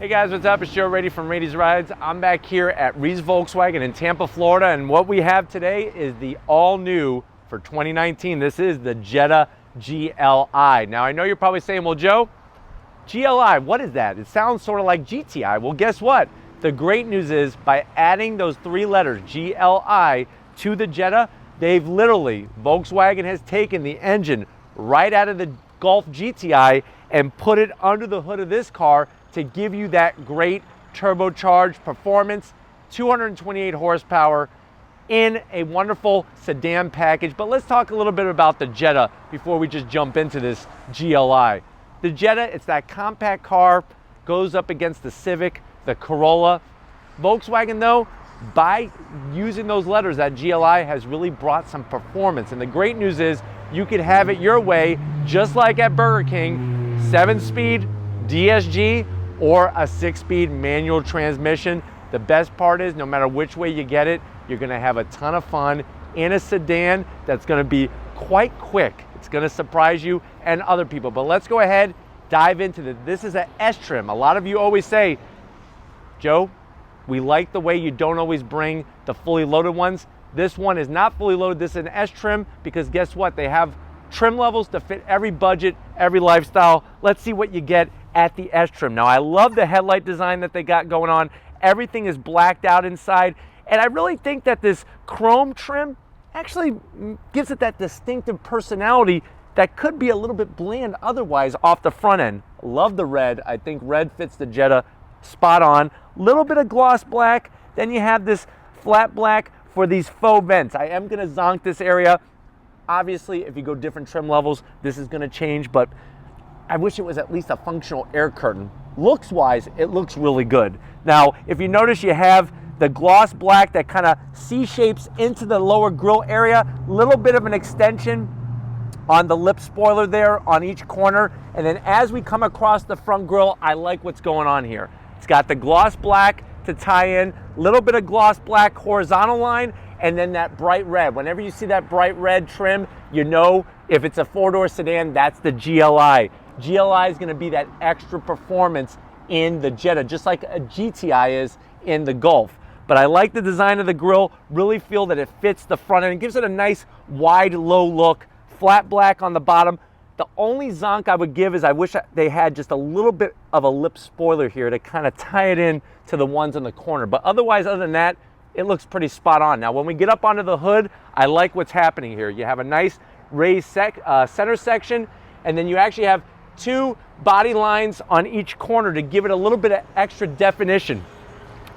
Hey guys, what's up? It's Joe Rady from Rady's Rides. I'm back here at Rees Volkswagen in Tampa, Florida, and what we have today is the all-new for 2019. This is the Jetta GLI. Now, I know you're probably saying, well, Joe, GLI, what is that? It sounds sort of like GTI. Well, guess what? The great news is by adding those three letters, GLI, to the Jetta, Volkswagen has taken the engine right out of the Golf GTI and put it under the hood of this car to give you that great turbocharged performance, 228 horsepower in a wonderful sedan package. But let's talk a little bit about the Jetta before we just jump into this GLI. The Jetta, it's that compact car, goes up against the Civic, the Corolla. Volkswagen though, by using those letters, that GLI has really brought some performance. And the great news is you could have it your way, just like at Burger King, 7-speed DSG or a 6-speed manual transmission. The best part is no matter which way you get it, you're gonna have a ton of fun in a sedan that's gonna be quite quick. It's gonna surprise you and other people. But let's go ahead, dive into this is an S trim. A lot of you always say, Joe, we like the way you don't always bring the fully loaded ones. This one is not fully loaded. This is an S trim because guess what? They have trim levels to fit every budget, every lifestyle. Let's see what you get at the S trim. Now, I love the headlight design that they got going on. Everything is blacked out inside. And I really think that this chrome trim actually gives it that distinctive personality that could be a little bit bland otherwise off the front end. Love the red. I think red fits the Jetta spot on. Little bit of gloss black. Then you have this flat black for these faux vents. I am gonna zonk this area. Obviously, if you go different trim levels, this is gonna change, but I wish it was at least a functional air curtain. Looks-wise, it looks really good. Now, if you notice, you have the gloss black that kind of C-shapes into the lower grille area, little bit of an extension on the lip spoiler there on each corner. And then as we come across the front grille, I like what's going on here. It's got the gloss black to tie in, little bit of gloss black horizontal line, and then that bright red. Whenever you see that bright red trim, you know if it's a four-door sedan, that's the GLI. GLI is gonna be that extra performance in the Jetta, just like a GTI is in the Golf. But I like the design of the grille, really feel that it fits the front end. It gives it a nice wide, low look, flat black on the bottom. The only zonk I would give is I wish they had just a little bit of a lip spoiler here to kind of tie it in to the ones in the corner. But otherwise, other than that, it looks pretty spot on. Now, when we get up onto the hood, I like what's happening here. You have a nice raised center section, and then you actually have two body lines on each corner to give it a little bit of extra definition.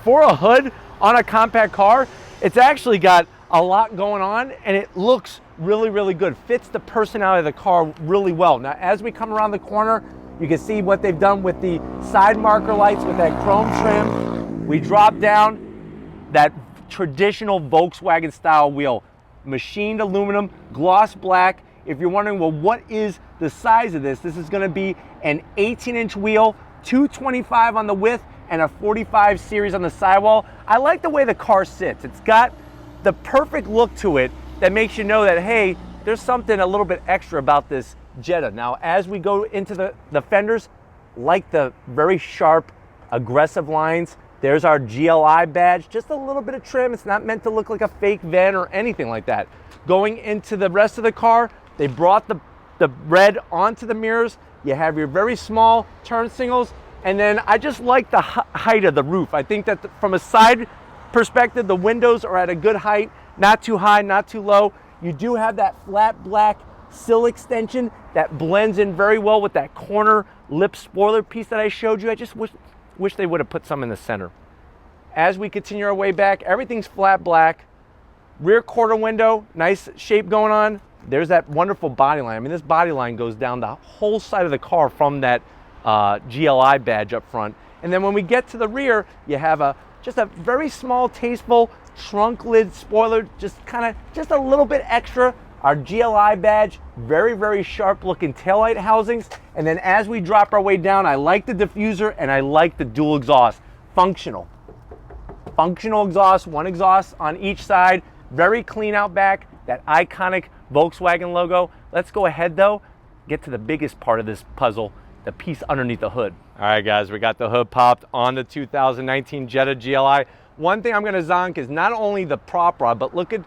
For a hood on a compact car, it's actually got a lot going on, and it looks really, really good. Fits the personality of the car really well. Now, as we come around the corner, you can see what they've done with the side marker lights with that chrome trim. We drop down that traditional Volkswagen style wheel, machined aluminum, gloss black. If you're wondering, well, what is the size of this? This is gonna be an 18-inch wheel, 225 on the width, and a 45 series on the sidewall. I like the way the car sits. It's got the perfect look to it that makes you know that, hey, there's something a little bit extra about this Jetta. Now, as we go into the fenders, like the very sharp, aggressive lines, there's our GLI badge, just a little bit of trim. It's not meant to look like a fake vent or anything like that. Going into the rest of the car, they brought the red onto the mirrors. You have your very small turn signals, and then I just like the height of the roof. I think that from a side perspective, the windows are at a good height, not too high, not too low. You do have that flat black sill extension that blends in very well with that corner lip spoiler piece that I showed you. I just wish they would have put some in the center. As we continue our way back, everything's flat black. Rear quarter window, nice shape going on. There's that wonderful body line. I mean, this body line goes down the whole side of the car from that GLI badge up front. And then when we get to the rear, you have just a very small, tasteful trunk lid spoiler, just a little bit extra. Our GLI badge, very, very sharp looking taillight housings. And then as we drop our way down, I like the diffuser and I like the dual exhaust. Functional exhaust, one exhaust on each side, very clean out back, that iconic Volkswagen logo. Let's go ahead though, get to the biggest part of this puzzle. the piece underneath the hood. All right, guys, we got the hood popped on the 2019 Jetta GLI. One thing I'm gonna zonk is not only the prop rod, but look at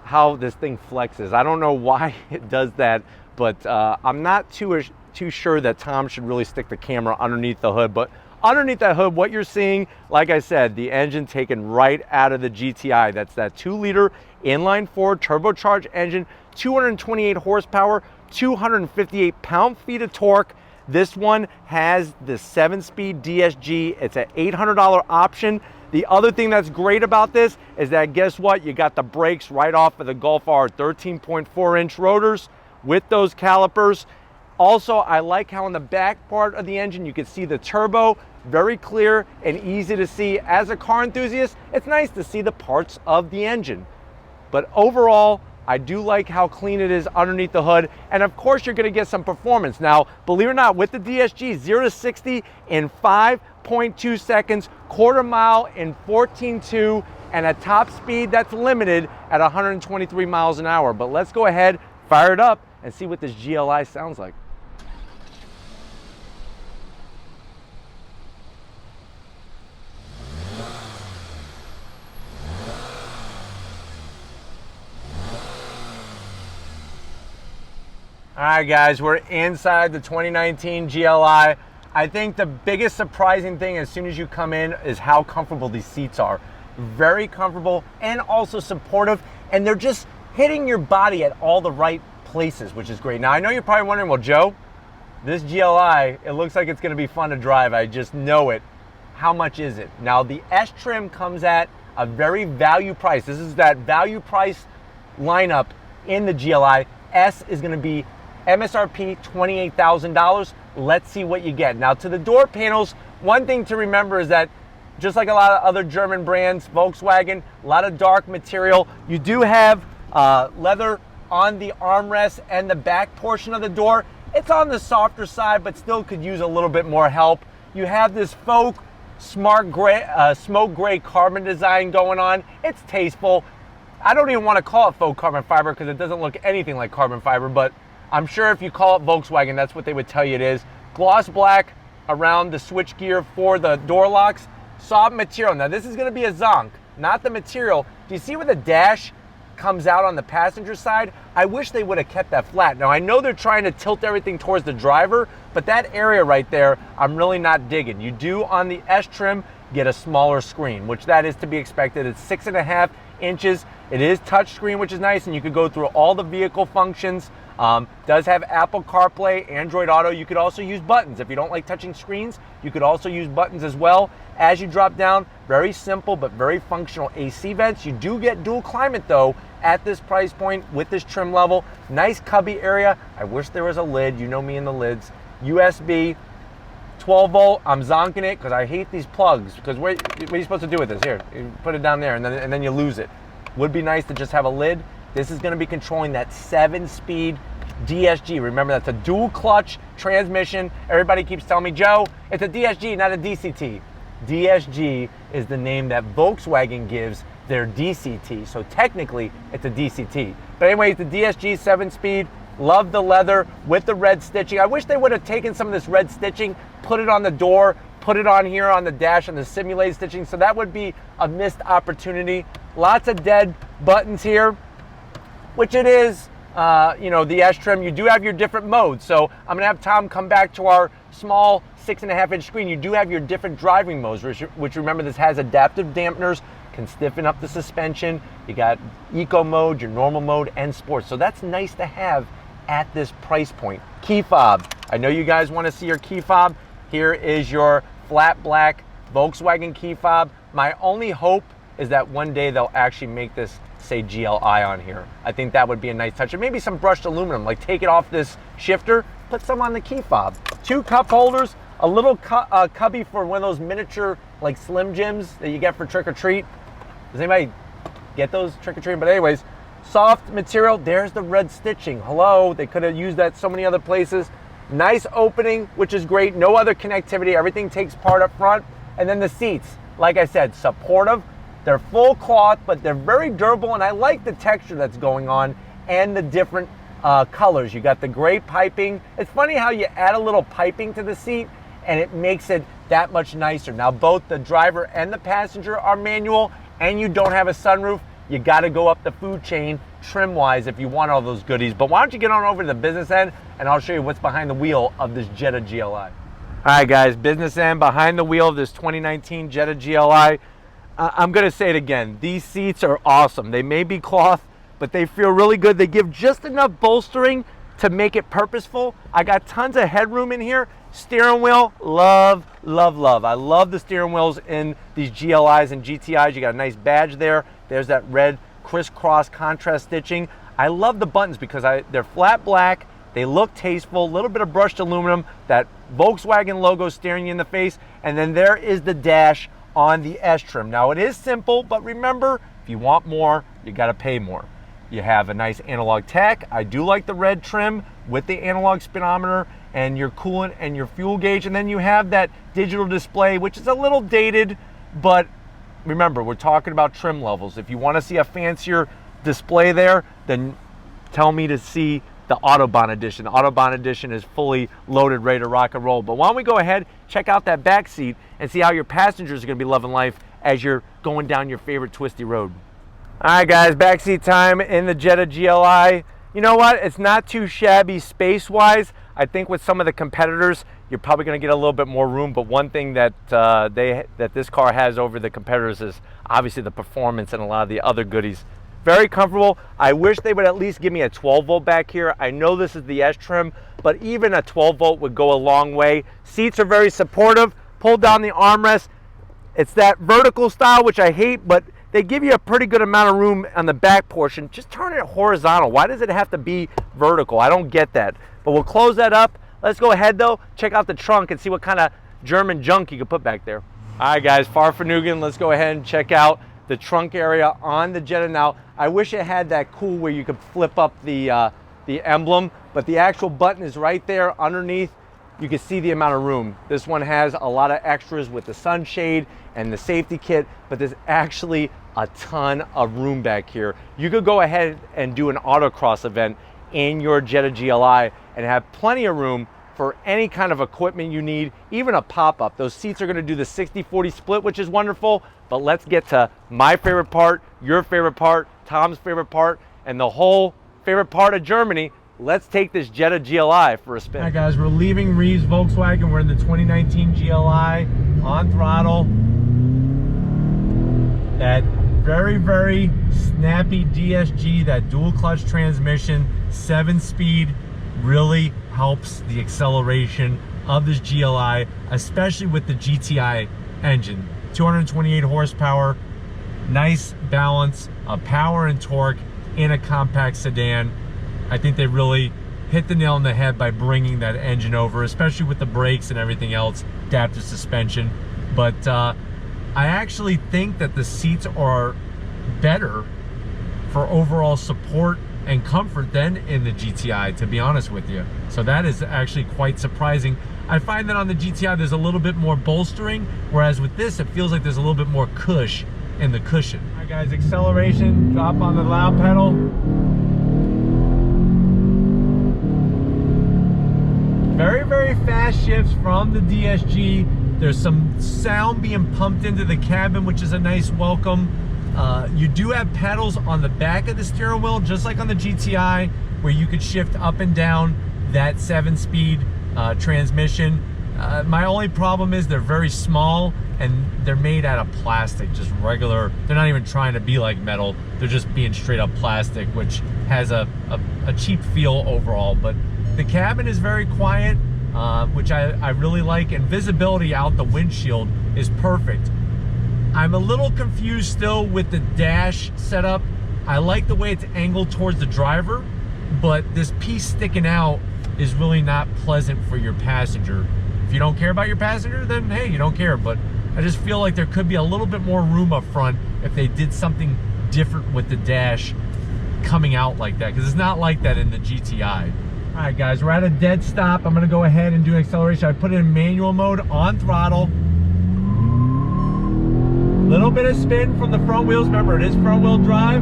how this thing flexes. I don't know why it does that, but I'm not too sure that Tom should really stick the camera underneath the hood. But underneath that hood, what you're seeing, like I said, the engine taken right out of the GTI. That's that 2-liter inline-4 turbocharged engine, 228 horsepower, 258 pound-feet of torque. This one has the 7-speed DSG. It's an $800 option. The other thing that's great about this is that, guess what? You got the brakes right off of the Golf R 13.4-inch rotors with those calipers. Also, I like how in the back part of the engine, you can see the turbo, very clear and easy to see. As a car enthusiast, it's nice to see the parts of the engine. But overall, I do like how clean it is underneath the hood. And of course, you're gonna get some performance. Now, believe it or not, with the DSG, 0 to 60 in 5.2 seconds, quarter mile in 14.2, and a top speed that's limited at 123 miles an hour. But let's go ahead, fire it up, and see what this GLI sounds like. All right, guys, we're inside the 2019 GLI. I think the biggest surprising thing as soon as you come in is how comfortable these seats are. Very comfortable and also supportive, and they're just hitting your body at all the right places, which is great. Now, I know you're probably wondering, well, Joe, this GLI, it looks like it's gonna be fun to drive. I just know it. How much is it? Now, the S trim comes at a very value price. This is that value price lineup in the GLI. S is gonna be MSRP $28,000. Let's see what you get. Now, to the door panels, one thing to remember is that just like a lot of other German brands, Volkswagen, a lot of dark material. You do have leather on the armrest and the back portion of the door. It's on the softer side, but still could use a little bit more help. You have this faux smart gray, smoke gray carbon design going on. It's tasteful. I don't even want to call it faux carbon fiber because it doesn't look anything like carbon fiber, but I'm sure if you call it Volkswagen, that's what they would tell you it is. Gloss black around the switch gear for the door locks. Soft material. Now, this is going to be a zonk, not the material. Do you see where the dash comes out on the passenger side? I wish they would have kept that flat. Now, I know they're trying to tilt everything towards the driver, but that area right there, I'm really not digging. You do, on the S trim, get a smaller screen, which that is to be expected. It's 6.5 inches. It is touchscreen, which is nice, and you could go through all the vehicle functions. Does have Apple CarPlay, Android Auto. You could also use buttons. If you don't like touching screens, you could also use buttons as well. As you drop down, very simple but very functional AC vents. You do get dual climate though at this price point with this trim level. Nice cubby area. I wish there was a lid. You know me and the lids. USB, 12 volt. I'm zonking it because I hate these plugs. Because what are you supposed to do with this? Here, you put it down there and then you lose it. Would be nice to just have a lid. This is going to be controlling that 7-speed DSG. Remember, that's a dual clutch transmission. Everybody keeps telling me, Joe, it's a DSG, not a DCT. DSG is the name that Volkswagen gives their DCT. So technically, it's a DCT. But anyways, the DSG 7-speed, love the leather with the red stitching. I wish they would have taken some of this red stitching, put it on the door, put it on here on the dash on the simulated stitching. So that would be a missed opportunity. Lots of dead buttons here, which it is, you know, the S trim. You do have your different modes. So I'm gonna have Tom come back to our small 6.5-inch screen. You do have your different driving modes, which remember, this has adaptive dampeners, can stiffen up the suspension. You got eco mode, your normal mode, and sports. So that's nice to have at this price point. Key fob. I know you guys wanna see your key fob. Here is your flat black Volkswagen key fob. My only hope is that one day they'll actually make this say GLI on here. I think that would be a nice touch. And maybe some brushed aluminum, like take it off this shifter, put some on the key fob. 2 cup holders, a little cubby for one of those miniature like Slim Jims that you get for trick or treat. Does anybody get those trick or treat? But anyways, soft material. There's the red stitching. Hello, they could have used that so many other places. Nice opening, which is great. No other connectivity. Everything takes part up front. And then the seats, like I said, supportive. They're full cloth, but they're very durable, and I like the texture that's going on and the different colors. You got the gray piping. It's funny how you add a little piping to the seat and it makes it that much nicer. Now both the driver and the passenger are manual, and you don't have a sunroof. You got to go up the food chain trim wise if you want all those goodies. But why don't you get on over to the business end and I'll show you what's behind the wheel of this Jetta GLI. All right guys, business end, behind the wheel of this 2019 Jetta GLI. I'm gonna say it again, these seats are awesome. They may be cloth, but they feel really good. They give just enough bolstering to make it purposeful. I got tons of headroom in here. Steering wheel, love, love, love. I love the steering wheels in these GLIs and GTIs. You got a nice badge there. There's that red crisscross contrast stitching. I love the buttons because they're flat black. They look tasteful, a little bit of brushed aluminum, that Volkswagen logo staring you in the face, and then there is the dash on the S trim. Now it is simple, but remember, if you want more, you gotta pay more. You have a nice analog tach. I do like the red trim with the analog speedometer and your coolant and your fuel gauge, and then you have that digital display, which is a little dated, but remember, we're talking about trim levels. If you wanna see a fancier display there, then tell me to see the Autobahn edition. The Autobahn edition is fully loaded, ready to rock and roll. But why don't we go ahead, check out that back seat and see how your passengers are gonna be loving life as you're going down your favorite twisty road. All right guys, backseat time in the Jetta GLI. You know what, it's not too shabby space-wise. I think with some of the competitors, you're probably gonna get a little bit more room, but one thing that this car has over the competitors is obviously the performance and a lot of the other goodies. Very comfortable. I wish they would at least give me a 12 volt back here. I know this is the S trim, but even a 12 volt would go a long way. Seats are very supportive. Pull down the armrest. It's that vertical style, which I hate, but they give you a pretty good amount of room on the back portion. Just turn it horizontal. Why does it have to be vertical? I don't get that. But we'll close that up. Let's go ahead though, check out the trunk and see what kind of German junk you could put back there. All right guys, Farfanugan, let's go ahead and check out the trunk area on the Jetta. Now, I wish it had that cool where you could flip up the emblem, but the actual button is right there underneath. You can see the amount of room. This one has a lot of extras with the sunshade and the safety kit, but there's actually a ton of room back here. You could go ahead and do an autocross event in your Jetta GLI and have plenty of room for any kind of equipment you need, even a pop-up. Those seats are gonna do the 60-40 split, which is wonderful, but let's get to my favorite part, your favorite part, Tom's favorite part, and the whole favorite part of Germany. Let's take this Jetta GLI for a spin. All right guys, we're leaving Reeves Volkswagen. We're in the 2019 GLI on throttle. That very, very snappy DSG, that dual clutch transmission, 7-speed, really helps the acceleration of this GLI, especially with the GTI engine. 228 horsepower, nice balance of power and torque in a compact sedan. I think they really hit the nail on the head by bringing that engine over, especially with the brakes and everything else, adaptive suspension. But I actually think that the seats are better for overall support and comfort than in the GTI, to be honest with you. So that is actually quite surprising. I find that on the GTI there's a little bit more bolstering, whereas with this it feels like there's a little bit more cush in the cushion. All right guys, acceleration, drop on the loud pedal. Very, very fast shifts from the DSG. There's some sound being pumped into the cabin, which is a nice welcome. You do have pedals on the back of the steering wheel, just like on the GTI, where you could shift up and down that 7-speed transmission. My only problem is they're very small and they're made out of plastic, just regular. They're not even trying to be like metal. They're just being straight up plastic, which has a cheap feel overall. But the cabin is very quiet, which I really like, and visibility out the windshield is perfect. I'm a little confused still with the dash setup. I like the way it's angled towards the driver, but this piece sticking out is really not pleasant for your passenger. If you don't care about your passenger, then hey, you don't care. But I just feel like there could be a little bit more room up front if they did something different with the dash coming out like that, because it's not like that in the GTI. All right guys, we're at a dead stop. I'm gonna go ahead and do an acceleration. I put it in manual mode on throttle. Little bit of spin from the front wheels. Remember, it is front wheel drive.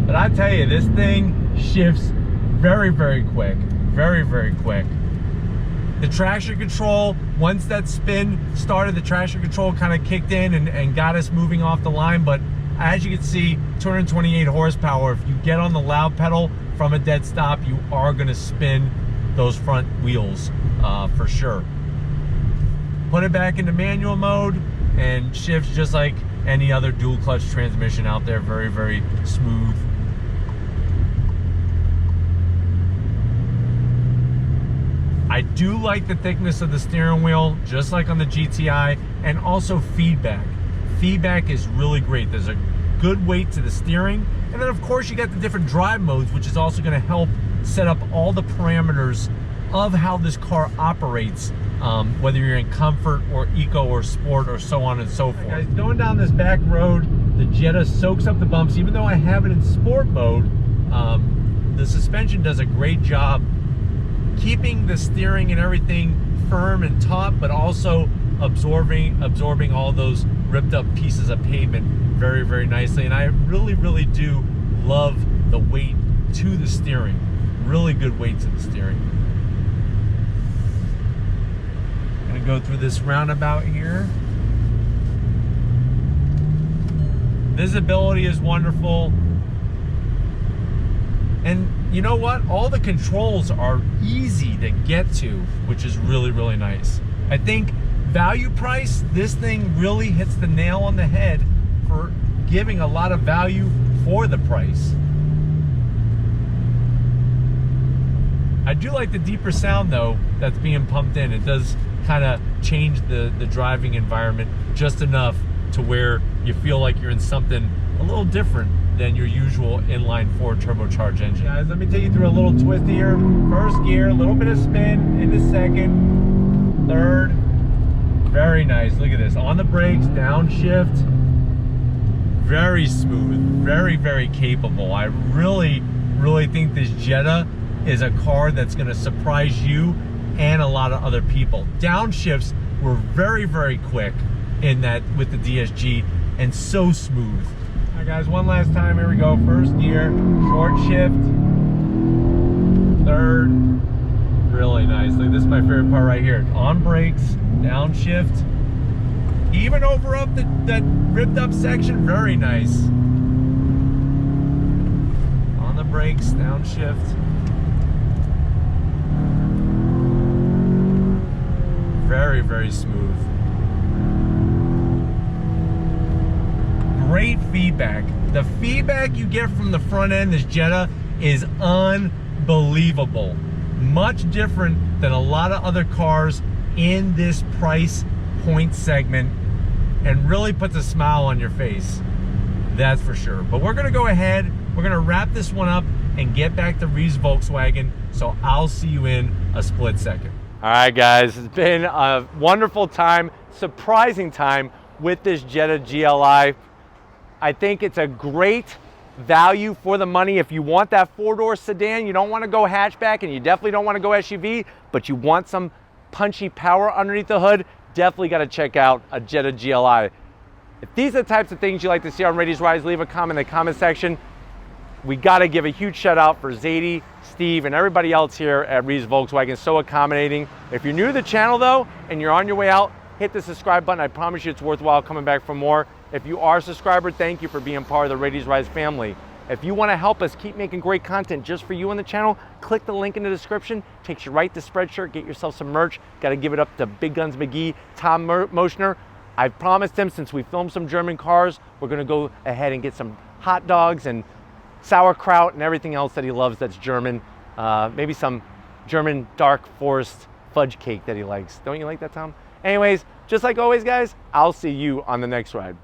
But I tell you, this thing shifts very, very quick. Very, very quick. The traction control, once that spin started, the traction control kind of kicked in and got us moving off the line. But as you can see, 228 horsepower. If you get on the loud pedal from a dead stop, you are going to spin those front wheels for sure. Put it back into manual mode and shifts just like any other dual clutch transmission out there. Very, very smooth. I do like the thickness of the steering wheel, just like on the GTI, and also feedback. Feedback is really great. There's a good weight to the steering, and then of course you got the different drive modes, which is also going to help set up all the parameters of how this car operates, whether you're in comfort or eco or sport or so on and so forth. Guys, going down this back road, the Jetta soaks up the bumps. Even though I have it in sport mode, the suspension does a great job keeping the steering and everything firm and taut, but also absorbing all those ripped up pieces of pavement very, very nicely. And I really, really do love the weight to the steering. Really good weight to the steering. Gonna go through this roundabout here. Visibility is wonderful. And you know what? All the controls are easy to get to, which is really, really nice. I think value price, this thing really hits the nail on the head for giving a lot of value for the price. I do like the deeper sound though that's being pumped in. It does kind of change the driving environment just enough to where you feel like you're in something a little different than your usual inline-4 turbocharged engine. Guys, let me take you through a little twist here. First gear, a little bit of spin into second, third. Very nice. Look at this. On the brakes, downshift. Very smooth. Very, very capable. I really, really think this Jetta is a car that's going to surprise you and a lot of other people. Downshifts were very, very quick in that with the DSG and so smooth. All right, guys, one last time. Here we go. First gear, short shift, third. Really nice. Look, this is my favorite part right here. On brakes, downshift. Even over up that ripped up section, very nice. On the brakes, downshift. Very, very smooth. Great feedback. The feedback you get from the front end, this Jetta, is unbelievable. Much different than a lot of other cars in this price point segment, and really puts a smile on your face. That's for sure. But we're gonna go ahead, we're gonna wrap this one up and get back to Rees Volkswagen, so I'll see you in a split second. All right, guys, it's been a wonderful time, surprising time with this Jetta GLI. I think it's a great value for the money. If you want that four-door sedan, you don't want to go hatchback, and you definitely don't want to go SUV, but you want some punchy power underneath the hood, definitely got to check out a Jetta GLI. If these are the types of things you like to see on Rady's Rides, leave a comment in the comment section. We got to give a huge shout out for Zadie, Steve, and everybody else here at Rees Volkswagen. So accommodating. If you're new to the channel though, and you're on your way out, hit the subscribe button. I promise you it's worthwhile coming back for more. If you are a subscriber, thank you for being part of the Rady's Rides family. If you want to help us keep making great content just for you on the channel, click the link in the description. Takes you right to Spreadshirt. Get yourself some merch. Got to give it up to Big Guns McGee, Tom Moschner. I promised him, since we filmed some German cars, we're going to go ahead and get some hot dogs and sauerkraut and everything else that he loves that's German. Maybe some German dark forest fudge cake that he likes. Don't you like that, Tom? Anyways, just like always, guys, I'll see you on the next ride.